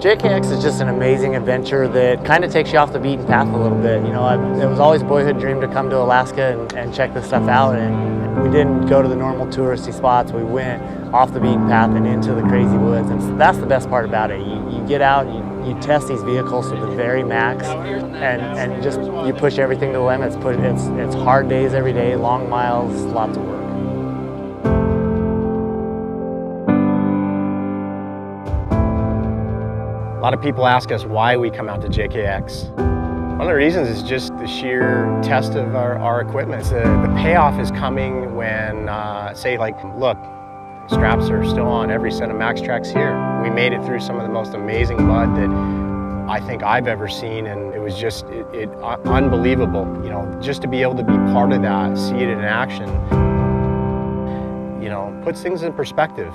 JKX is just an amazing adventure that kind of takes you off the beaten path a little bit. You know, it was always a boyhood dream to come to Alaska and check this stuff out, and we didn't go to the normal touristy spots. We went off the beaten path and into the crazy woods, and that's the best part about it. You get out, you test these vehicles to the very max, and just you push everything to the limits. It's hard days every day, long miles, lots of work. A lot of people ask us why we come out to JKX. One of the reasons is just the sheer test of our equipment. The payoff is coming when, say like, look, straps are still on every set of MaxTrax here. We made it through some of the most amazing mud that I think I've ever seen, and it was just unbelievable. You know, just to be able to be part of that, see it in action, you know, puts things in perspective.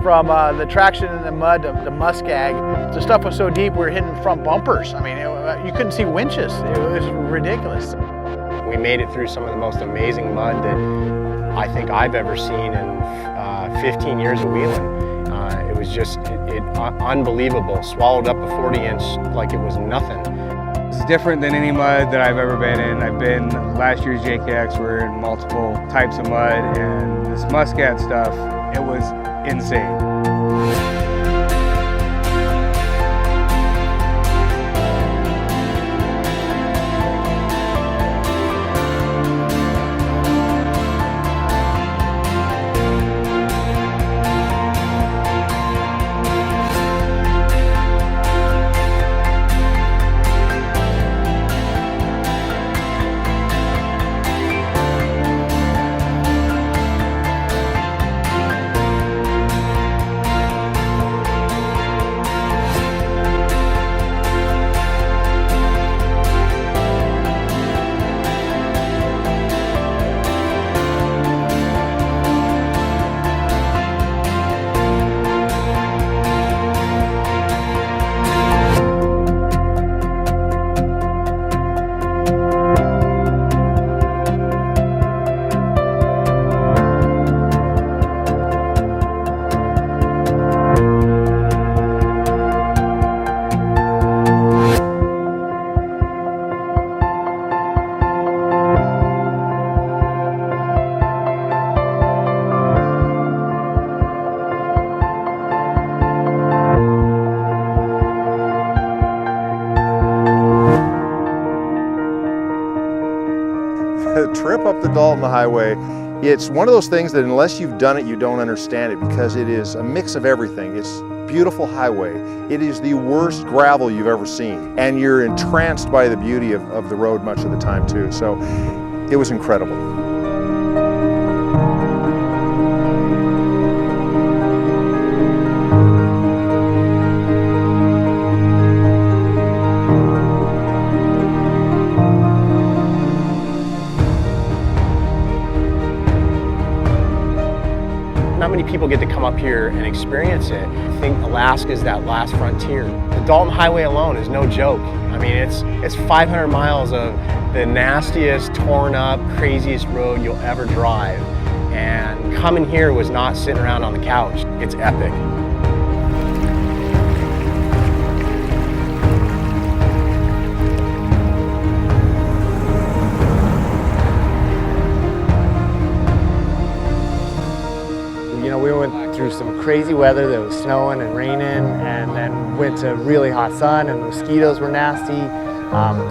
From the traction in the mud, the muskeg, the stuff was so deep we were hitting front bumpers. I mean, you couldn't see winches. It was ridiculous. We made it through some of the most amazing mud that I think I've ever seen in 15 years of wheeling. It was just unbelievable. Swallowed up a 40-inch like it was nothing. It's different than any mud that I've ever been in. I've been last year's JKX, we're in multiple types of mud, and this Muscat stuff, it was insane. The trip up the Dalton Highway, it's one of those things that unless you've done it, you don't understand it, because it is a mix of everything. It's a beautiful highway. It is the worst gravel you've ever seen. And you're entranced by the beauty of the road much of the time too. So it was incredible. Not many people get to come up here and experience it. I think Alaska is that last frontier. The Dalton Highway alone is no joke. I mean, it's 500 miles of the nastiest, torn up, craziest road you'll ever drive. And coming here was not sitting around on the couch. It's epic. You know, we went through some crazy weather that was snowing and raining, and then went to really hot sun, and the mosquitoes were nasty.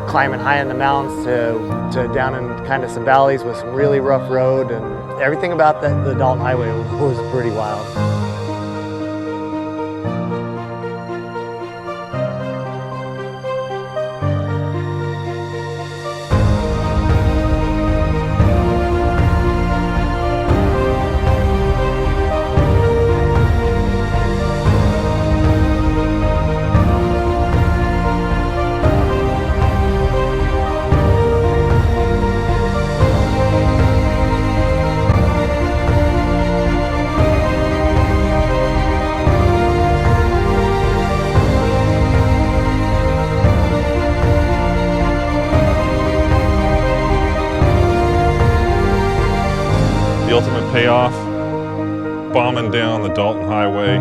Climbing high in the mountains to down in kind of some valleys with some really rough road, and everything about the Dalton Highway was pretty wild. The ultimate payoff, bombing down the Dalton Highway,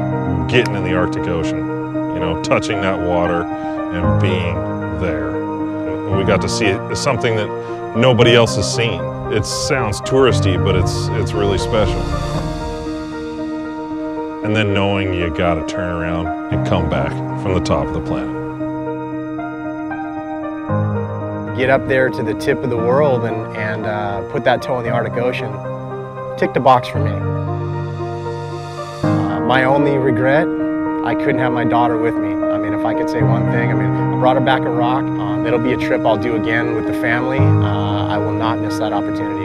getting in the Arctic Ocean, you know, touching that water and being there. And we got to see it as something that nobody else has seen. It sounds touristy, but it's really special. And then knowing you got to turn around and come back from the top of the planet. Get up there to the tip of the world and put that toe in the Arctic Ocean. Ticked a box for me. My only regret, I couldn't have my daughter with me. I mean, if I could say one thing, I mean, I brought her back a rock. It'll be a trip I'll do again with the family. I will not miss that opportunity.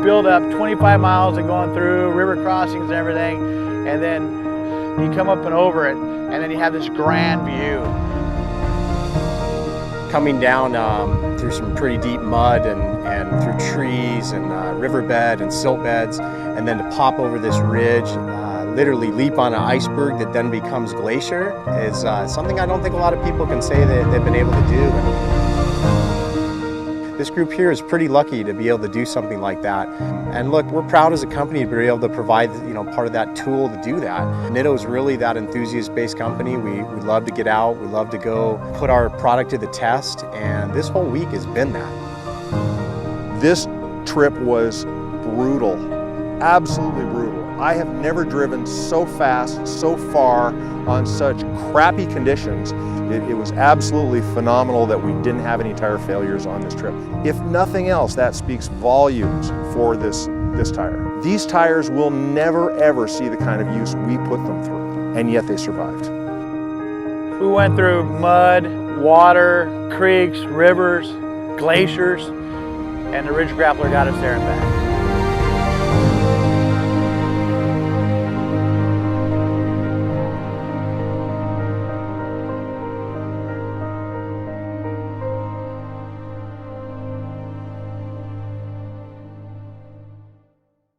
Build up 25 miles and going through river crossings and everything, and then you come up and over it, and then you have this grand view. Coming down through some pretty deep mud and through trees and riverbed and silt beds, and then to pop over this ridge, literally leap on an iceberg that then becomes glacier is something I don't think a lot of people can say that they've been able to do. This group here is pretty lucky to be able to do something like that. And look, we're proud as a company to be able to provide, part of that tool to do that. Nitto is really that enthusiast-based company. We love to get out, we love to go put our product to the test, and this whole week has been that. This trip was brutal, absolutely brutal. I have never driven so fast, so far, on such crappy conditions. It was absolutely phenomenal that we didn't have any tire failures on this trip. If nothing else, that speaks volumes for this tire. These tires will never ever see the kind of use we put them through, and yet they survived. We went through mud, water, creeks, rivers, glaciers, and the Ridge Grappler got us there and back.